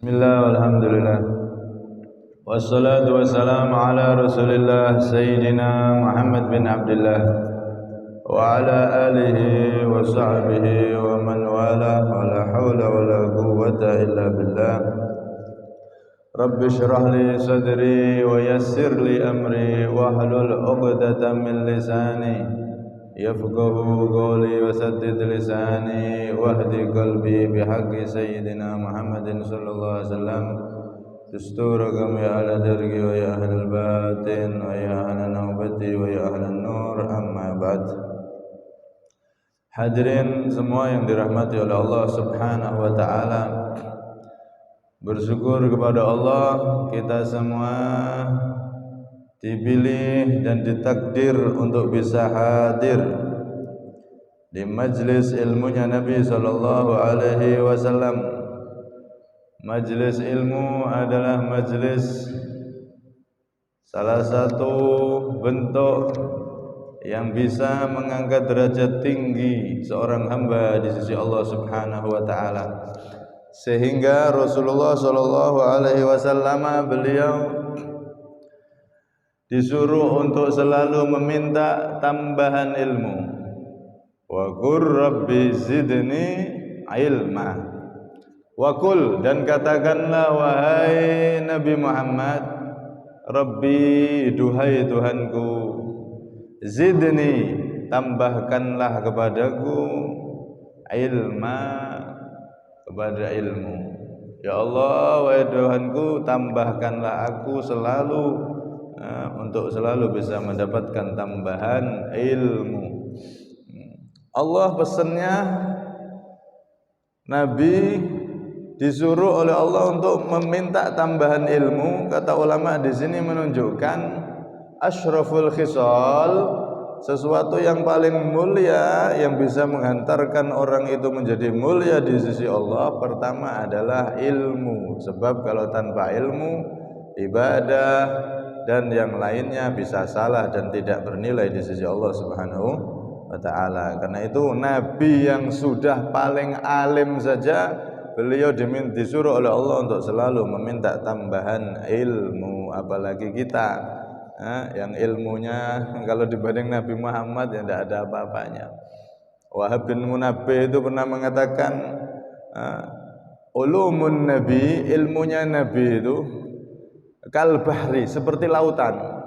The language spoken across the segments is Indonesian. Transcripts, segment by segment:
Bismillah walhamdulillah wassalatu wassalamu ala rasulillah Sayyidina Muhammad bin Abdullah wa ala alihi wa sahbihi wa man wala wa la hawla wa la quwwata illa billah. Rabbi shrah li sadri wa yassir li amri wa hlul 'uqdatam min lisani yafqahu qawli wa saddid lisani wahdi qalbi bihaqqi sayyidina Muhammadin sallallahu alaihi wasallam. Dusturakum ya ahla dargi wa ya ahlal batin wa ya ahla nawbati wa ya ahlan nur, amma ba'd. Hadirin semua yang dirahmati oleh Allah subhanahu wa ta'ala, bersyukur kepada Allah kita semua dipilih dan ditakdir untuk bisa hadir di majlis ilmunya Nabi sallallahu alaihi wasallam. Majlis ilmu adalah majlis salah satu bentuk yang bisa mengangkat derajat tinggi seorang hamba di sisi Allah Subhanahu wa taala. Sehingga Rasulullah sallallahu alaihi wasallam beliau disuruh untuk selalu meminta tambahan ilmu. Wa qur rabbi zidni ilma. Wa qul, dan katakanlah wahai Nabi Muhammad, Rabbi, duhai Tuhanku, zidni, tambahkanlah kepadaku ilma, kepada ilmu. Ya Allah, wahai Tuhanku, tambahkanlah aku selalu untuk selalu bisa mendapatkan tambahan ilmu. Allah pesannya, Nabi disuruh oleh Allah untuk meminta tambahan ilmu. Kata ulama di sini menunjukkan asyraful khisal, sesuatu yang paling mulia yang bisa menghantarkan orang itu menjadi mulia di sisi Allah. Pertama adalah ilmu. Sebab kalau tanpa ilmu, ibadah dan yang lainnya bisa salah dan tidak bernilai di sisi Allah Subhanahu wa ta'ala. Karena itu Nabi yang sudah paling alim saja, beliau disuruh oleh Allah untuk selalu meminta tambahan ilmu. Apalagi kita yang ilmunya kalau dibanding Nabi Muhammad ya tidak ada apa-apanya. Wahab bin Munabbih itu pernah mengatakan, ulumun Nabi, ilmunya Nabi itu kal bahri, seperti lautan.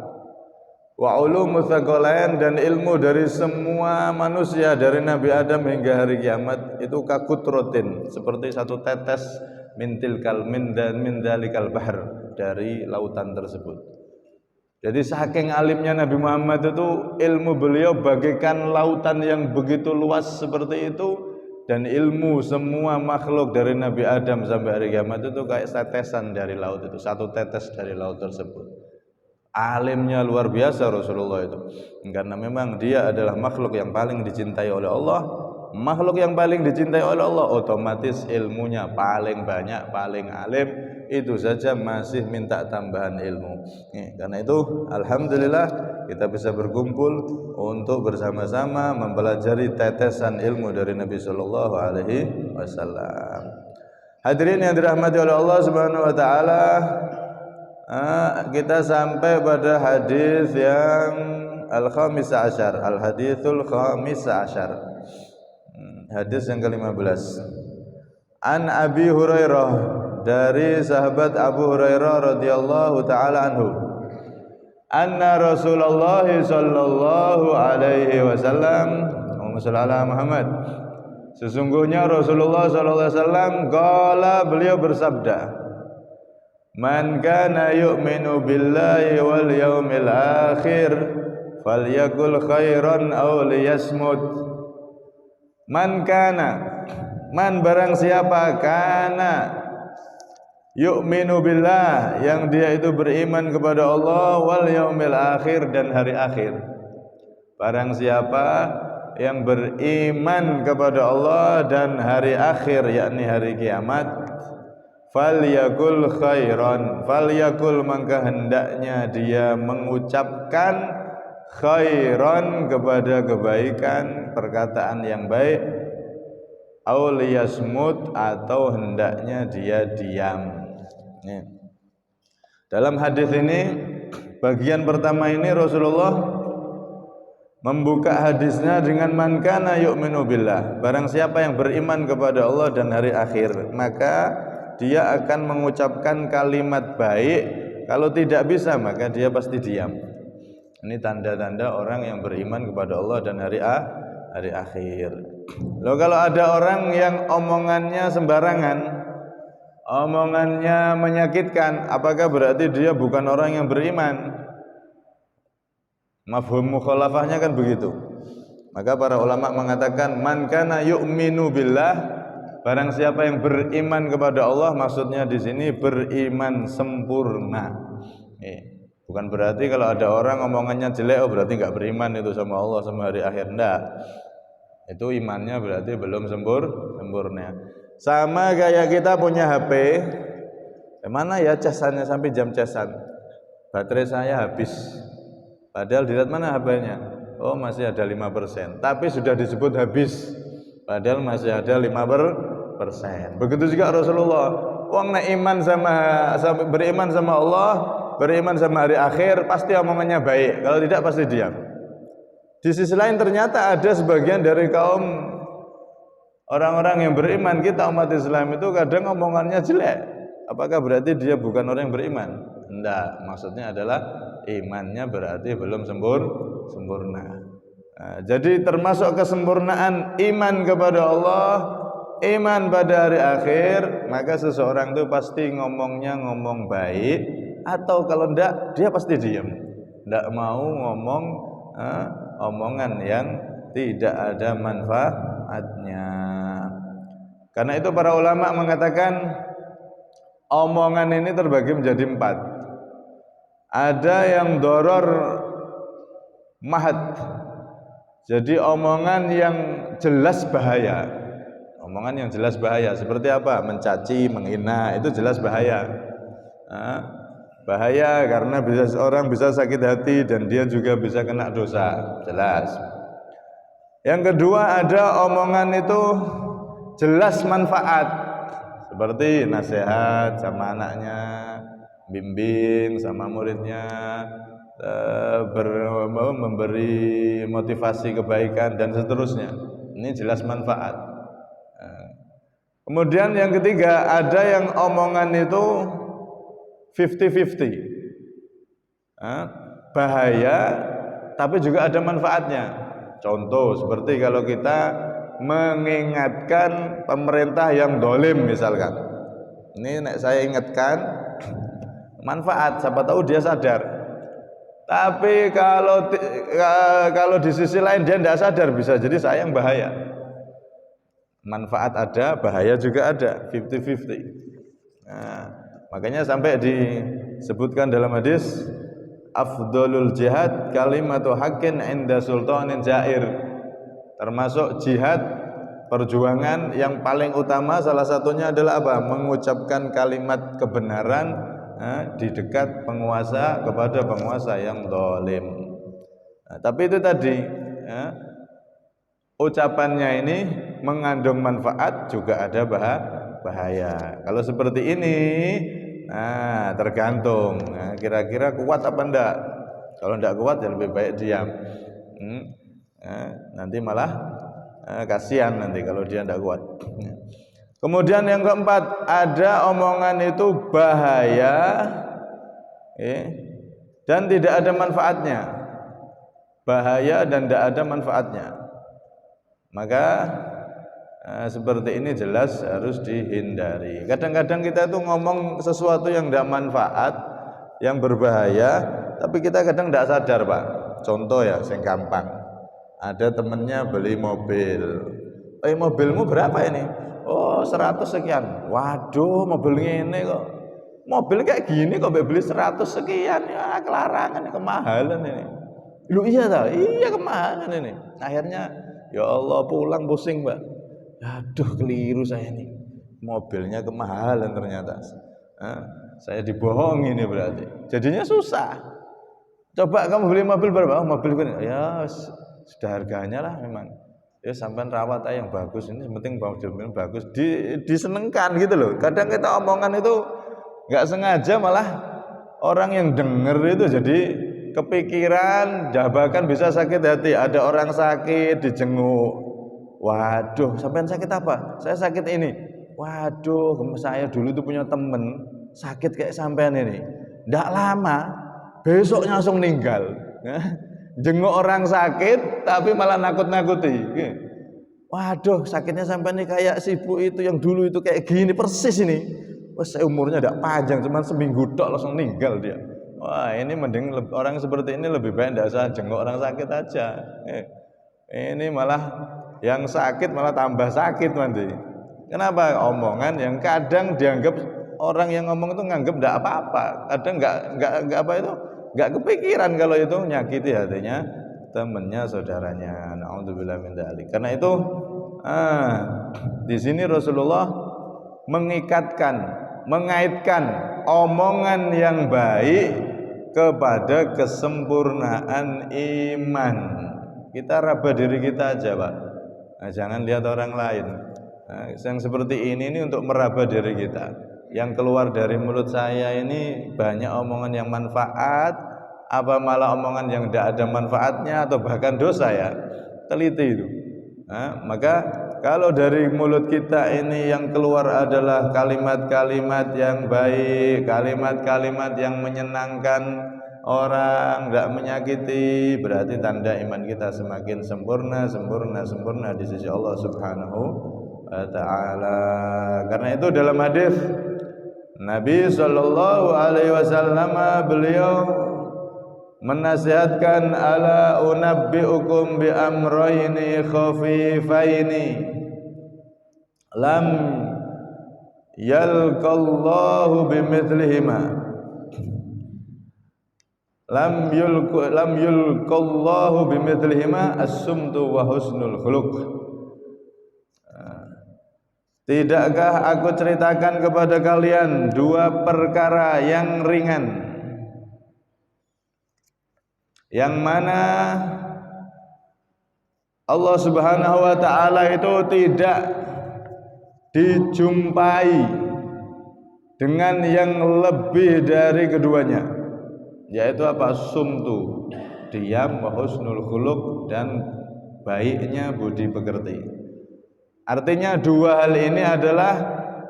Wa ulumu tsaqalain, dan ilmu dari semua manusia dari Nabi Adam hingga hari kiamat itu kakutrotin, seperti satu tetes mintil kalmin dan mindalikal bahr, dari lautan tersebut. Jadi saking alimnya Nabi Muhammad itu, ilmu beliau bagaikan lautan yang begitu luas seperti itu, dan ilmu semua makhluk dari Nabi Adam sampai hari kiamat itu kayak tetesan dari laut itu, satu tetes dari laut tersebut. Alimnya luar biasa Rasulullah itu, karena memang dia adalah makhluk yang paling dicintai oleh Allah. Makhluk yang paling dicintai oleh Allah, otomatis ilmunya paling banyak, paling alim. Itu saja masih minta tambahan ilmu. Karena itu alhamdulillah kita bisa berkumpul untuk bersama-sama mempelajari tetesan ilmu dari Nabi sallallahu alaihi wasallam. Hadirin yang dirahmati oleh Allah Subhanahu wa taala, kita sampai pada hadis yang al-khamis asyar, al-hadithul khamis asyar, hadis yang ke-15. An Abi Hurairah, dari sahabat Abu Hurairah radhiyallahu taala anhu, anna Rasulullah sallallahu alaihi wasallam, Muhammad, sesungguhnya Rasulullah sallallahu alaihi wasallam qala, beliau bersabda, man kana yu'minu billahi wal yawmil akhir falyakul khairan aw liyasmut. Man kana, man barang siapa, kana yu'minu billah, yang dia itu beriman kepada Allah, wal yawmil akhir, dan hari akhir. Barang siapa yang beriman kepada Allah dan hari akhir, yakni hari kiamat, falyakul khairan, falyakul, maka hendaknya dia mengucapkan khairan, kepada kebaikan, perkataan yang baik, auliyasmut, atau hendaknya dia diam. Ya. Dalam hadis ini bagian pertama ini Rasulullah membuka hadisnya dengan man kana yu'minu billah. Barang siapa yang beriman kepada Allah dan hari akhir, maka dia akan mengucapkan kalimat baik. Kalau tidak bisa, maka dia pasti diam. Ini tanda-tanda orang yang beriman kepada Allah dan hari akhir. Loh, kalau ada orang yang omongannya sembarangan, omongannya menyakitkan, apakah berarti dia bukan orang yang beriman? Mafhum mukhalafahnya kan begitu. Maka para ulama mengatakan man kana yu'minu billah, barang siapa yang beriman kepada Allah, maksudnya di sini beriman sempurna. Bukan berarti kalau ada orang omongannya jelek, oh berarti enggak beriman itu sama Allah sama hari akhir. Enggak. Itu imannya berarti belum sempurna. Sama kayak kita punya HP. Mana ya casannya sampai jam casan? Baterai saya habis. Padahal dilihat mana HP-nya? Oh masih ada 5%. Tapi sudah disebut habis. Padahal masih ada 5%. Begitu juga Rasulullah. Wong nek iman beriman sama Allah, beriman sama hari akhir, pasti omongannya baik. Kalau tidak pasti diam. Di sisi lain ternyata ada sebagian dari kaum orang-orang yang beriman, kita umat Islam itu kadang omongannya jelek. Apakah berarti dia bukan orang yang beriman? Tidak. Maksudnya adalah imannya berarti belum sempurna. Nah, jadi termasuk kesempurnaan iman kepada Allah, iman pada hari akhir, maka seseorang itu pasti ngomongnya ngomong baik, atau kalau enggak dia pasti diam. Enggak mau ngomong omongan yang tidak ada manfaatnya. Karena itu para ulama mengatakan omongan ini terbagi menjadi 4. Ada yang doror mahat, jadi omongan yang jelas bahaya. Omongan yang jelas bahaya seperti apa? Mencaci, menghina, itu jelas bahaya. Bahaya karena orang bisa sakit hati dan dia juga bisa kena dosa, jelas. Yang kedua, ada omongan itu jelas manfaat, seperti nasihat sama anaknya, bimbing sama muridnya, memberi motivasi kebaikan dan seterusnya. Ini jelas manfaat. Kemudian yang ketiga, ada yang omongan itu 50-50, bahaya tapi juga ada manfaatnya. Contoh seperti kalau kita mengingatkan pemerintah yang dolim misalkan, ini saya ingatkan manfaat, siapa tahu dia sadar. Tapi kalau di sisi lain dia tidak sadar, bisa jadi saya yang bahaya. Manfaat ada, bahaya juga ada, 50-50. Nah, makanya sampai disebutkan dalam hadis, afdolul jihad kalimatu haqqin inda sultanin jair. Termasuk jihad, perjuangan yang paling utama salah satunya adalah apa? Mengucapkan kalimat kebenaran di dekat penguasa kepada penguasa yang zalim. Nah, tapi itu tadi ucapannya ini mengandung manfaat, juga ada bahaya. Kalau seperti ini, nah tergantung. Nah, kira-kira kuat apa enggak? Kalau enggak kuat ya lebih baik diam. Nanti malah kasihan nanti kalau dia enggak kuat. Kemudian yang keempat, ada omongan itu bahaya dan tidak ada manfaatnya. Bahaya dan tidak ada manfaatnya. Maka seperti ini jelas harus dihindari. Kadang-kadang kita itu ngomong sesuatu yang tidak manfaat, yang berbahaya, tapi kita kadang tidak sadar, Pak. Contoh ya, yang gampang. Ada temennya beli mobil. Mobilmu berapa ini? Oh 100 sekian. Waduh, mobil ini kok. Mobil kayak gini kok beli 100 sekian. Ya kelarangan, kemahalan ini. Lu iya tak? Iya kemahalan ini. Akhirnya ya Allah pulang pusing, Pak. Aduh keliru saya ini. Mobilnya kemahalan ternyata. Saya dibohongi ini berarti. Jadinya susah. Coba kamu beli mobil berapa? Oh, mobil ini. Ya sudah harganya lah memang. Ya sampai rawat aja yang bagus, ini penting mobil bagus, disenengkan gitu loh. Kadang kita omongan itu nggak sengaja malah orang yang dengar itu jadi kepikiran, bahkan bisa sakit hati. Ada orang sakit dijenguk, waduh sampean sakit apa? Saya sakit ini. Waduh, saya dulu itu punya temen sakit kayak sampean ini. Nggak lama besoknya langsung meninggal. Jenguk orang sakit tapi malah nakut-nakuti. Waduh, sakitnya sampai nih kayak si ibu itu yang dulu itu kayak gini persis ini. Wah, saya umurnya tidak panjang, cuma seminggu tok langsung meninggal dia. Wah, ini mending orang seperti ini lebih baik tidak usah jenguk orang sakit aja. Ini malah yang sakit malah tambah sakit nanti. Kenapa? Omongan yang kadang dianggap orang yang ngomong itu nganggap tidak apa-apa. Kadang nggak apa itu, nggak kepikiran kalau itu nyakiti hatinya temannya, saudaranya. Naudzubillah min dzalik. Karena itu di sini Rasulullah mengaitkan omongan yang baik kepada kesempurnaan iman. Kita raba diri kita aja, Pak. Nah, jangan lihat orang lain. Nah, yang seperti ini untuk meraba diri kita. Yang keluar dari mulut saya ini banyak omongan yang manfaat, apa malah omongan yang tidak ada manfaatnya, atau bahkan dosa ya. Teliti itu. Nah, maka kalau dari mulut kita ini yang keluar adalah kalimat-kalimat yang baik, kalimat-kalimat yang menyenangkan orang, tidak menyakiti, berarti tanda iman kita semakin sempurna di sisi Allah Subhanahu wa ta'ala. Karena itu dalam hadis Nabi sallallahu alaihi wasallam beliau menasihatkan, ala unabbiukum bi amrayni khafifaini lam yalqallahu bimithlihima lam yulqallahu bimithlihima as-sumtu wa husnul khuluq. Tidakkah aku ceritakan kepada kalian dua perkara yang ringan, yang mana Allah Subhanahu wa ta'ala itu tidak dijumpai dengan yang lebih dari keduanya, yaitu apa? Sumtu, diam, wa husnul khuluq, dan baiknya budi pekerti. Artinya dua hal ini adalah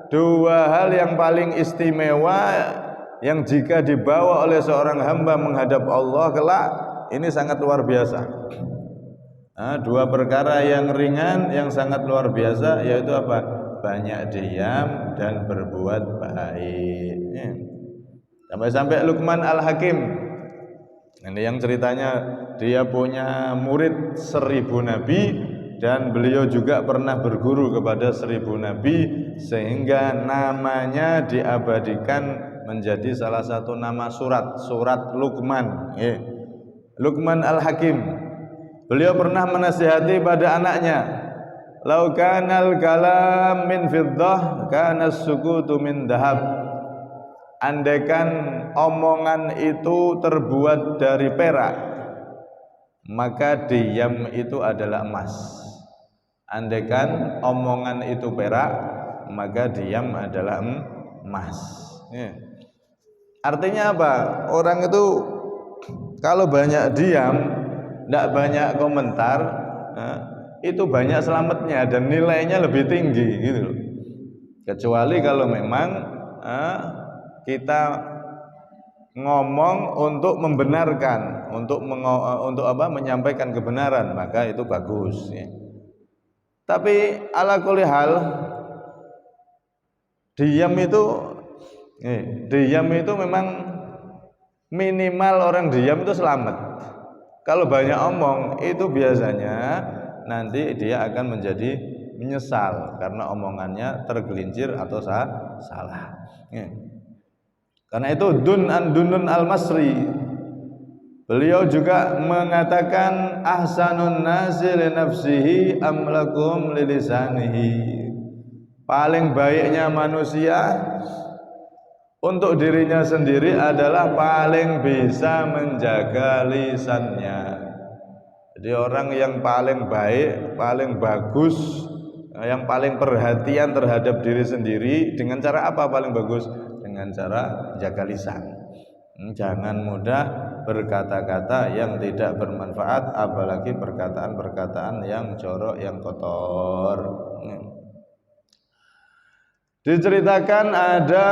dua hal yang paling istimewa, yang jika dibawa oleh seorang hamba menghadap Allah kelak ini sangat luar biasa. Nah, dua perkara yang ringan yang sangat luar biasa, yaitu apa? Banyak diam dan berbuat baik. Sampai-sampai Luqman Al-Hakim, ini yang ceritanya dia punya murid 1000 nabi, dan beliau juga pernah berguru kepada 1000 nabi, sehingga namanya diabadikan menjadi salah satu nama surat Luqman. Luqman Al-Hakim, beliau pernah menasihati pada anaknya, lau kanal kalam min fiddah kana sukutu min dahab. Andaikan omongan itu terbuat dari perak, maka diam itu adalah emas. Andaikan omongan itu perak, maka diam adalah emas. Artinya apa? Orang itu kalau banyak diam, tidak banyak komentar, itu banyak selamatnya dan nilainya lebih tinggi, gitu loh. Kecuali kalau memang kita ngomong untuk membenarkan, untuk menyampaikan kebenaran, maka itu bagus. Tapi ala kulli hal, diam itu memang minimal orang diam itu selamat. Kalau banyak omong itu biasanya nanti dia akan menjadi menyesal karena omongannya tergelincir atau salah. Karena itu Dunun Al-Masri, beliau juga mengatakan, ahsanun nasi li nafsihi amlakum li lisanihi. Paling baiknya manusia untuk dirinya sendiri adalah paling bisa menjaga lisannya. Jadi orang yang paling baik, paling bagus, yang paling perhatian terhadap diri sendiri dengan cara apa paling bagus? dengan cara jaga lisan. Jangan mudah berkata-kata yang tidak bermanfaat, apalagi perkataan-perkataan yang jorok, yang kotor. Diceritakan ada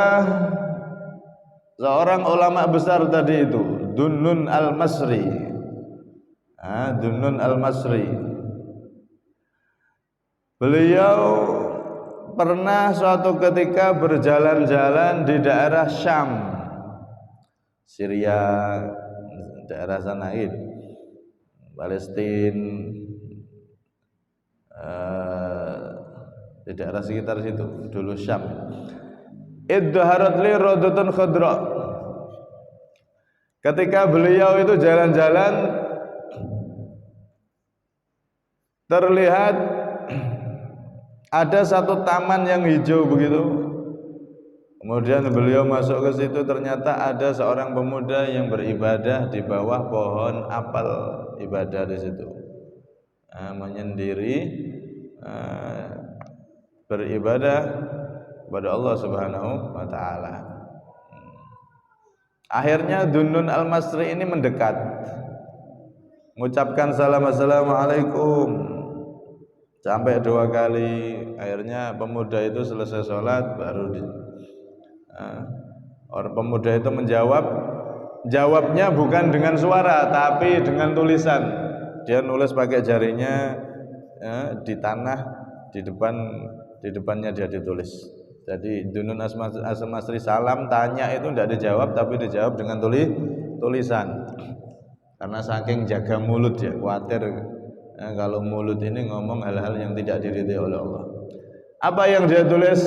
seorang ulama besar tadi itu, Dunnun al-Masri. Dunnun al-Masri. Beliau pernah suatu ketika berjalan-jalan di daerah Syam, Syria, daerah sana itu, Palestina, di daerah sekitar situ, dulu Syam. Idharat li radatun khadra. Ketika beliau itu jalan-jalan, terlihat ada satu taman yang hijau begitu. Kemudian beliau masuk ke situ, ternyata ada seorang pemuda yang beribadah di bawah pohon apel, ibadah di situ, menyendiri, beribadah kepada Allah Subhanahu wa taala. Akhirnya Dunnun al-Masri ini mendekat, mengucapkan salam, assalamualaikum, sampai 2 kali. Akhirnya pemuda itu selesai sholat, baru orang pemuda itu jawabnya bukan dengan suara tapi dengan tulisan. Dia nulis pakai jarinya di tanah, di depannya dia ditulis. Jadi Dunnun al-Masri salam, tanya itu tidak dijawab, tapi dijawab dengan tulisan. Karena saking jaga mulut ya, khawatir kalau mulut ini ngomong hal-hal yang tidak diridhai oleh Allah. Apa yang dia tulis?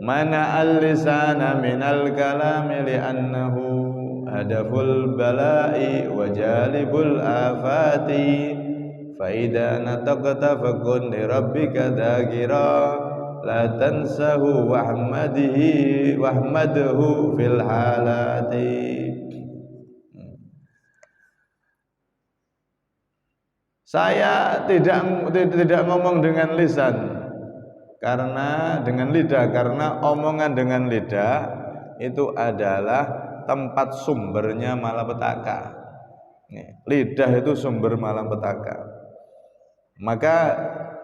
Mana al-lisana minal kalami li'annahu hadaful bala'i wa jalibul afati fa idza nataqta fakun li rabbika dzakira la tansahu wahmadhu fil halati. Saya tidak ngomong dengan lisan, karena dengan lidah, karena omongan dengan lidah itu adalah tempat sumbernya malapetaka. Lidah itu sumber malapetaka. Maka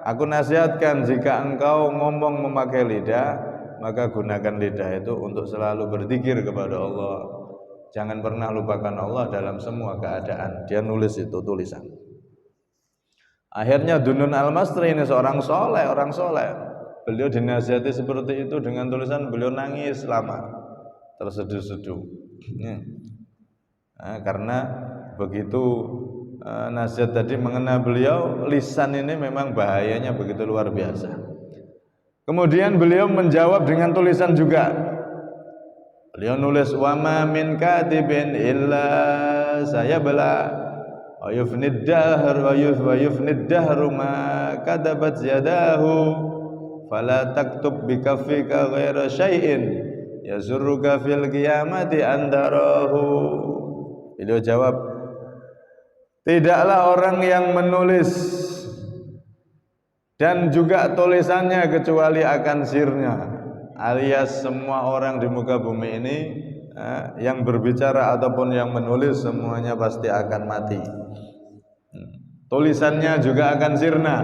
aku nasihatkan, jika engkau ngomong memakai lidah, maka gunakan lidah itu untuk selalu berzikir kepada Allah. Jangan pernah lupakan Allah dalam semua keadaan. Dia nulis itu tulisan. Akhirnya Dunnun al-Masri ini seorang soleh, orang soleh. Beliau dinasihati seperti itu dengan tulisan, beliau nangis lama, terseduh-seduh. Karena begitu nasihat tadi mengena beliau, lisan ini memang bahayanya begitu luar biasa. Kemudian beliau menjawab dengan tulisan juga. Beliau nulis, wa ma min katibin illa sayabla wa yufnid dahru ma kadabat yadahu fala taktub bikaffika ghaira syai'in yazurruka fil qiyamati andarahu. Beliau jawab, tidaklah orang yang menulis dan juga tulisannya kecuali akan sirna, alias semua orang di muka bumi ini yang berbicara ataupun yang menulis semuanya pasti akan mati. Tulisannya juga akan sirna.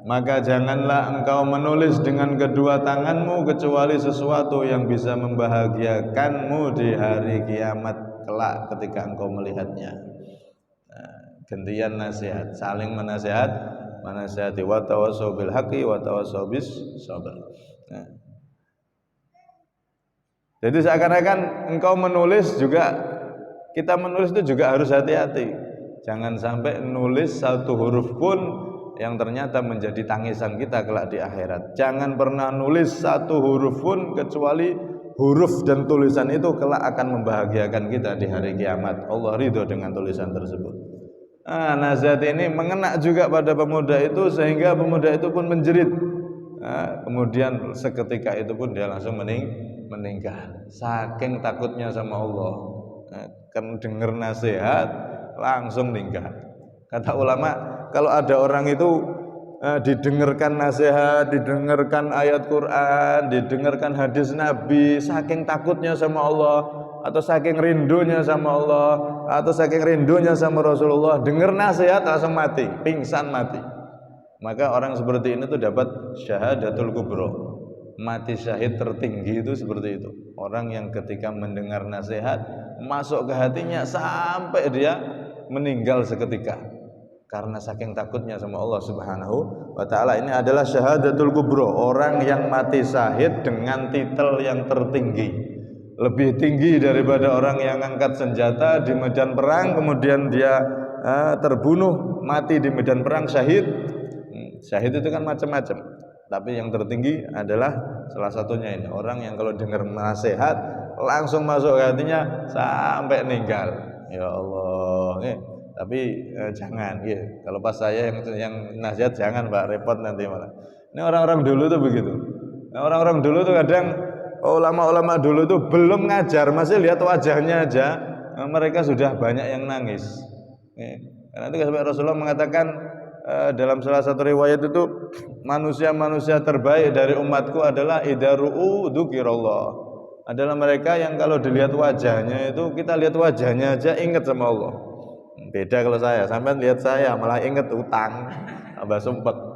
Maka janganlah engkau menulis dengan kedua tanganmu kecuali sesuatu yang bisa membahagiakanmu di hari kiamat kelak ketika engkau melihatnya. Gantian nasihat, saling menasihati, wa tawassaw bil haqqi wa tawassaw bis sabr. Jadi seakan-akan engkau menulis juga, kita menulis itu juga harus hati-hati. Jangan sampai nulis satu huruf pun yang ternyata menjadi tangisan kita kelak di akhirat. Jangan pernah nulis satu huruf pun kecuali huruf dan tulisan itu kelak akan membahagiakan kita di hari kiamat. Allah ridho dengan tulisan tersebut. Nasihat ini mengena juga pada pemuda itu, sehingga pemuda itu pun menjerit. Kemudian seketika itu pun dia langsung meninggal. Saking takutnya sama Allah, kan dengar nasihat langsung meninggal. Kata ulama, kalau ada orang itu didengarkan nasihat, didengarkan ayat Quran, didengarkan hadis Nabi, saking takutnya sama Allah atau saking rindunya sama Allah atau saking rindunya sama Rasulullah, dengar nasihat langsung mati, pingsan mati. Maka orang seperti ini tuh dapat syahadatul kubra, mati syahid tertinggi itu seperti itu. Orang yang ketika mendengar nasihat masuk ke hatinya sampai dia meninggal seketika karena saking takutnya sama Allah Subhanahu wa taala. Ini adalah syahadatul kubra, orang yang mati syahid dengan titel yang tertinggi, lebih tinggi daripada orang yang angkat senjata di medan perang kemudian dia terbunuh mati di medan perang syahid. Syahid itu kan macam-macam, tapi yang tertinggi adalah salah satunya ini, orang yang kalau dengar nasihat langsung masuk ke hatinya sampai meninggal. Ya Allah, tapi jangan, kalau pas saya yang nasihat jangan Pak, repot nanti malah. Ini orang-orang dulu tuh begitu. Orang-orang dulu tuh kadang ulama-ulama dulu tuh belum ngajar, masih lihat wajahnya aja, mereka sudah banyak yang nangis. Karena itu sampai Rasulullah mengatakan dalam salah satu riwayat itu, manusia-manusia terbaik dari umatku adalah idaru'u dzukirallah, adalah mereka yang kalau dilihat wajahnya itu, kita lihat wajahnya aja ingat sama Allah. Beda kalau saya, sampai lihat saya malah ingat utang, tambah sumpek.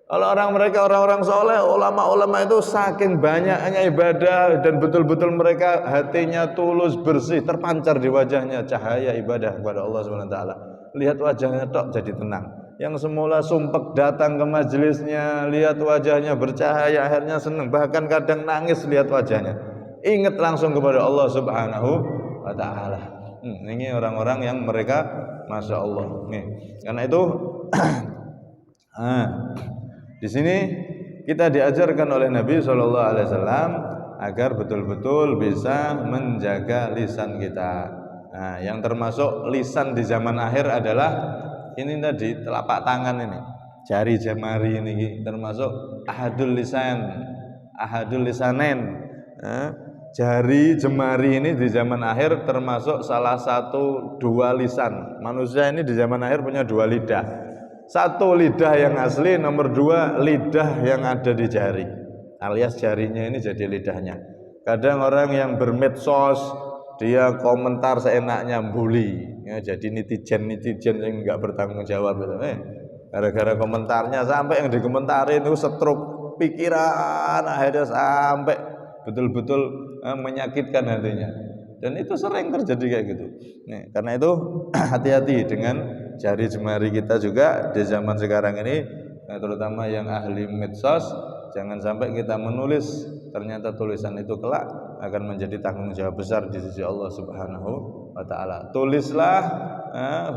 Kalau orang-orang soleh, ulama-ulama itu saking banyaknya ibadah dan betul-betul mereka hatinya tulus, bersih, terpancar di wajahnya cahaya ibadah kepada Allah Subhanahu wa taala. Lihat wajahnya tok jadi tenang. Yang semula sumpek datang ke majelisnya, lihat wajahnya bercahaya, akhirnya senang, bahkan kadang nangis lihat wajahnya, ingat langsung kepada Allah Subhanahu wa taala. Ini orang-orang yang mereka Masya Allah. Karena itu di sini kita diajarkan oleh Nabi SAW agar betul-betul bisa menjaga lisan kita. Yang termasuk lisan di zaman akhir adalah ini tadi, telapak tangan ini, jari jemari ini termasuk ahadul lisanen. Jari jemari ini di zaman akhir termasuk salah satu dua lisan. Manusia ini di zaman akhir punya dua lidah. Satu lidah yang asli, nomor dua lidah yang ada di jari, alias jarinya ini jadi lidahnya. Kadang orang yang bermedsos, dia komentar seenaknya, bully, jadi netizen yang nggak bertanggung jawab itu. Gara-gara komentarnya sampai yang dikomentarin itu stroke pikiran, akhirnya sampai betul-betul menyakitkan hatinya. Dan itu sering terjadi kayak gitu. Karena itu hati-hati dengan jari jemari kita juga di zaman sekarang ini, terutama yang ahli medsos. Jangan sampai kita menulis, ternyata tulisan itu kelak akan menjadi tanggung jawab besar di sisi Allah Subhanahu wa taala. Tulislah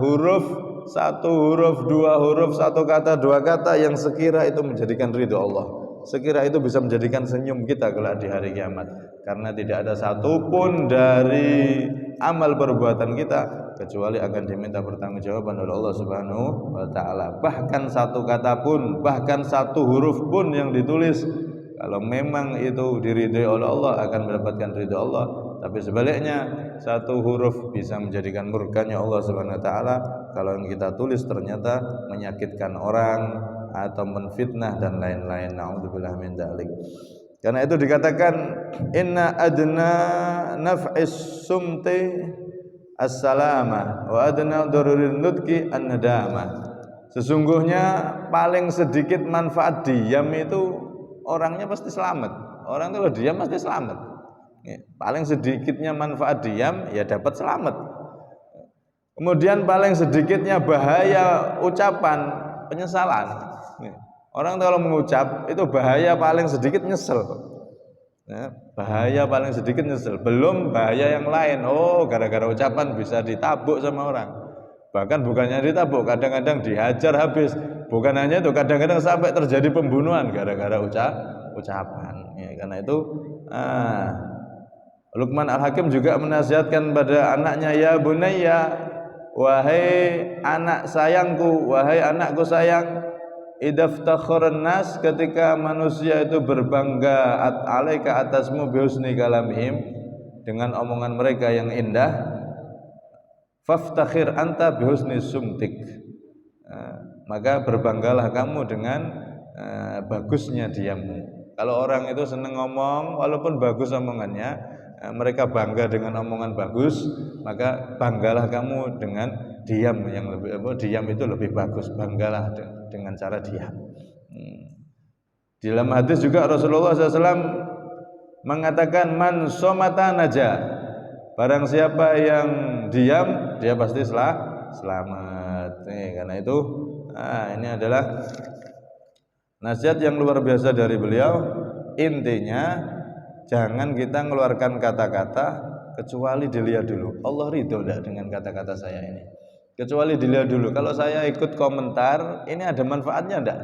huruf, satu huruf, dua huruf, satu kata, dua kata yang sekira itu menjadikan ridho Allah, sekira itu bisa menjadikan senyum kita kelak di hari kiamat. Karena tidak ada satupun dari amal perbuatan kita kecuali akan diminta pertanggungjawaban oleh Allah Subhanahu wa taala. Bahkan satu kata pun, bahkan satu huruf pun yang ditulis, kalau memang itu diridhai oleh Allah akan mendapatkan ridha Allah. Tapi sebaliknya, satu huruf bisa menjadikan murkanya Allah Subhanahu wa taala kalau yang kita tulis ternyata menyakitkan orang atau menfitnah dan lain-lain. Nauzubillah min dzalik. Karena itu dikatakan inna adna naf'is sumti as-salama wa adna darurin nutqi an-nadama. Sesungguhnya paling sedikit manfaat diam itu orangnya pasti selamat. Orang itu kalau diam pasti selamat. Paling sedikitnya manfaat diam ya dapat selamat. Kemudian paling sedikitnya bahaya ucapan penyesalan. Orang kalau mengucap itu bahaya paling sedikit nyesel. Bahaya paling sedikit nyesel. Belum bahaya yang lain. Gara-gara ucapan bisa ditabuk sama orang. Bahkan bukannya ditabuk, kadang-kadang dihajar habis. Bukan hanya itu, kadang-kadang sampai terjadi pembunuhan gara-gara ucapan. Karena itu Luqman Al-Hakim juga menasihatkan pada anaknya, ya bunayya, wahai anak sayangku, wahai anakku sayang, idaftakharan nas, ketika manusia itu berbangga alaika atasmu bihusni kalamihim, dengan omongan mereka yang indah, faftakhir anta bihusni sumtik, maka berbanggalah kamu dengan bagusnya diammu. Kalau orang itu seneng ngomong, walaupun bagus omongannya, mereka bangga dengan omongan bagus, maka banggalah kamu dengan diam yang lebih diam itu lebih bagus. Banggalah dengan cara diam. Di dalam hadis juga Rasulullah SAW mengatakan man somata naja. Barang siapa yang diam, dia pasti selamat. Karena itu, ini adalah nasihat yang luar biasa dari beliau. Intinya, jangan kita mengeluarkan kata-kata kecuali dilihat dulu. Allah ridho tidak dengan kata-kata saya ini? Kecuali dilihat dulu. Kalau saya ikut komentar, ini ada manfaatnya tidak?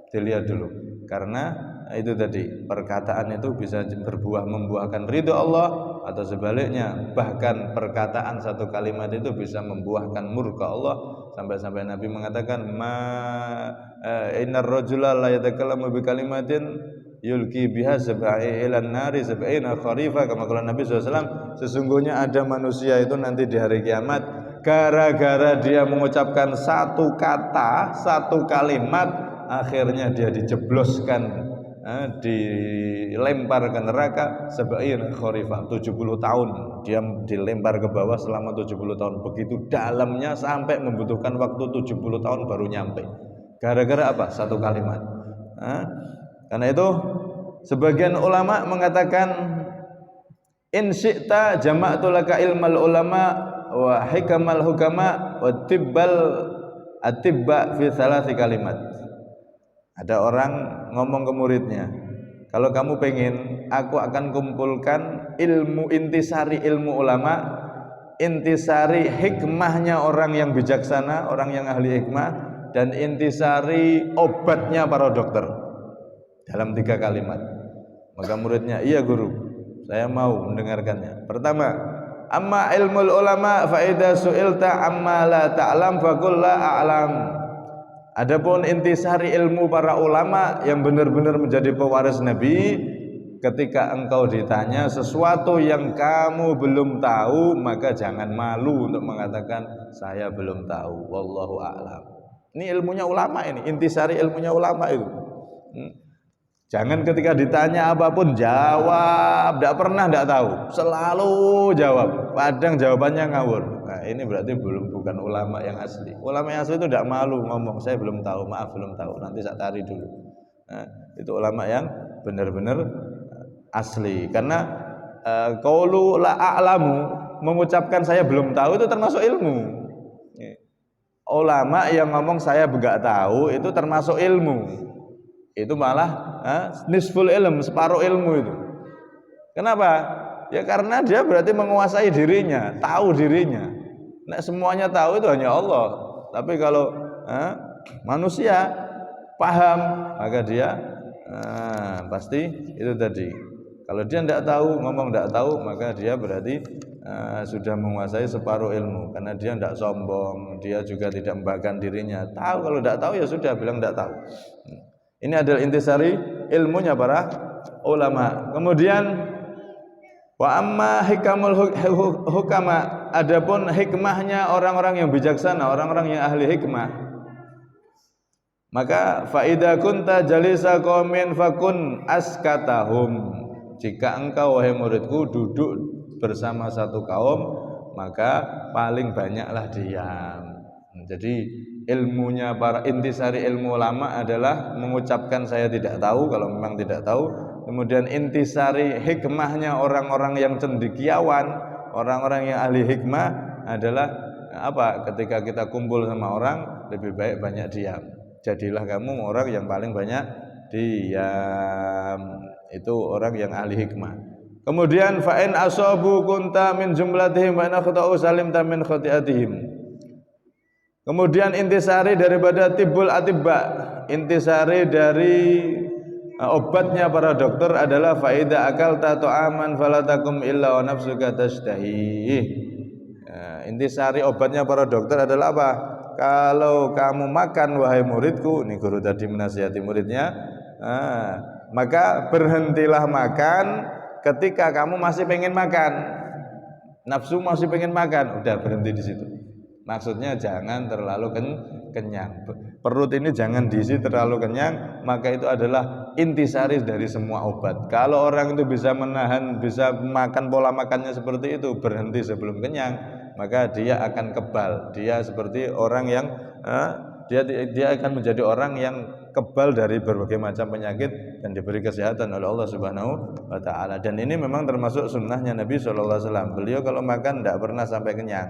Dilihat dulu. Karena itu tadi, perkataan itu bisa membuahkan ridho Allah, atau sebaliknya, bahkan perkataan satu kalimat itu bisa membuahkan murka Allah. Sampai-sampai Nabi mengatakan, innar rajula la yatakallamu bi kalimatin yulqi biha sab'i ilan nari sab'ina kharifa. Kama qala Nabi SAW, sesungguhnya ada manusia itu nanti di hari kiamat, gara-gara dia mengucapkan satu kata, satu kalimat, akhirnya dia dijebloskan, dilempar ke neraka sab'ina kharifa, 70 tahun dia dilempar ke bawah selama 70 tahun. Begitu dalamnya sampai membutuhkan waktu 70 tahun baru nyampe. Gara-gara apa? Satu kalimat. Karena itu sebagian ulama mengatakan, in syi'ta jama'tu laka ilmal ulama wa hikamal hukama wa tibbal atibba fi thalathi kalimat. Ada orang ngomong ke muridnya, kalau kamu pengen, aku akan kumpulkan ilmu, intisari ilmu ulama, intisari hikmahnya orang yang bijaksana, orang yang ahli hikmah, dan intisari obatnya para dokter dalam 3 kalimat. Maka muridnya, iya guru, saya mau mendengarkannya. Pertama, amma ilmul ulama fa idza su'ilta amma la ta'lam faqul la a'lam. Adapun intisari ilmu para ulama yang benar-benar menjadi pewaris Nabi, ketika engkau ditanya sesuatu yang kamu belum tahu, maka jangan malu untuk mengatakan saya belum tahu, wallahu a'lam. Ini ilmunya ulama, ini intisari ilmunya ulama itu. Jangan ketika ditanya apapun jawab, tidak pernah tidak tahu, selalu jawab, kadang jawabannya ngawur. Nah, ini berarti bukan ulama yang asli. Ulama yang asli itu tidak malu ngomong saya belum tahu, maaf belum tahu, nanti saya cari dulu. Nah, itu ulama yang benar-benar asli. Karena qaulu la a'lamu, mengucapkan saya belum tahu itu termasuk ilmu. Ulama yang ngomong saya enggak tahu itu termasuk ilmu. Itu malah nisful ilm, separuh ilmu itu. Kenapa? Ya karena dia berarti menguasai dirinya, tahu dirinya. Nek semuanya tahu itu hanya Allah. Tapi kalau manusia paham, maka dia pasti itu tadi. Kalau dia tidak tahu, ngomong tidak tahu, maka dia berarti sudah menguasai separuh ilmu. Karena dia tidak sombong, dia juga tidak membanggakan dirinya. Tahu, kalau tidak tahu ya sudah bilang tidak tahu. Ini adalah intisari ilmunya para ulama. Kemudian wa amma hikamul hukama, adapun hikmahnya orang-orang yang bijaksana, orang-orang yang ahli hikmah. Maka fa idza kunta jalisa qaumin fakun askatahum. Jika engkau wahai muridku duduk bersama satu kaum, maka paling banyaklah diam. Jadi ilmunya para intisari ilmu ulama adalah mengucapkan saya tidak tahu kalau memang tidak tahu. Kemudian intisari hikmahnya orang-orang yang cendekiawan, orang-orang yang ahli hikmah adalah apa? Ketika kita kumpul sama orang, lebih baik banyak diam. Jadilah kamu orang yang paling banyak diam. Itu orang yang ahli hikmah. Kemudian fa in asabu kunta min jumlatihim wa in akhtau salimta min khati'atihim. Kemudian intisari daripada tibbul atibba, intisari dari obatnya para dokter adalah faida akalta ta'aman falatakum illa wa nafsuka tashtahi. Intisari obatnya para dokter adalah apa? Kalau kamu makan wahai muridku, ini guru tadi menasihati muridnya, maka berhentilah makan ketika kamu masih pengen makan. Nafsu masih pengen makan, udah berhenti di situ. Maksudnya jangan terlalu kenyang. Perut ini jangan diisi terlalu kenyang, maka itu adalah intisari dari semua obat. Kalau orang itu bisa menahan, bisa makan pola makannya seperti itu, berhenti sebelum kenyang, maka dia akan kebal. Dia seperti orang yang dia akan menjadi orang yang kebal dari berbagai macam penyakit dan diberi kesehatan oleh Allah Subhanahu wa taala. Dan ini memang termasuk sunnahnya Nabi sallallahu alaihi wasallam. Beliau kalau makan tidak pernah sampai kenyang.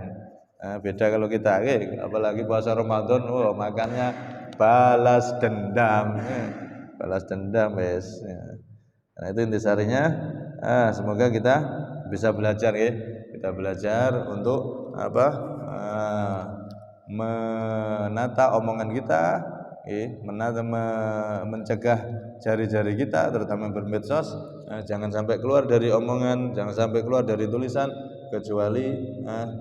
Beda kalau kita, apalagi puasa Ramadan, makannya balas dendam. Balas dendam, wes. Nah, itu intisarinya. Semoga kita bisa belajar, kita belajar untuk menata omongan kita, mencegah jari-jari kita terutama bermedsos, jangan sampai keluar dari omongan, jangan sampai keluar dari tulisan kecuali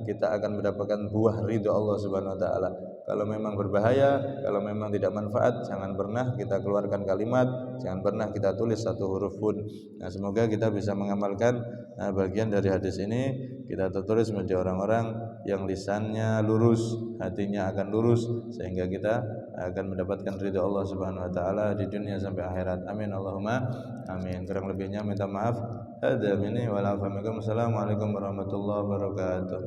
kita akan mendapatkan buah ridho Allah Subhanahu wa taala. Kalau memang berbahaya, kalau memang tidak manfaat, jangan pernah kita keluarkan kalimat, jangan pernah kita tulis satu huruf pun. Nah, semoga kita bisa mengamalkan bagian dari hadis ini, kita tertulis menjadi orang-orang yang lisannya lurus, hatinya akan lurus, sehingga kita akan mendapatkan ridha Allah Subhanahu wa taala di dunia sampai akhirat. Amin Allahumma amin. Kurang lebihnya minta maaf. Assalamualaikum warahmatullahi wabarakatuh.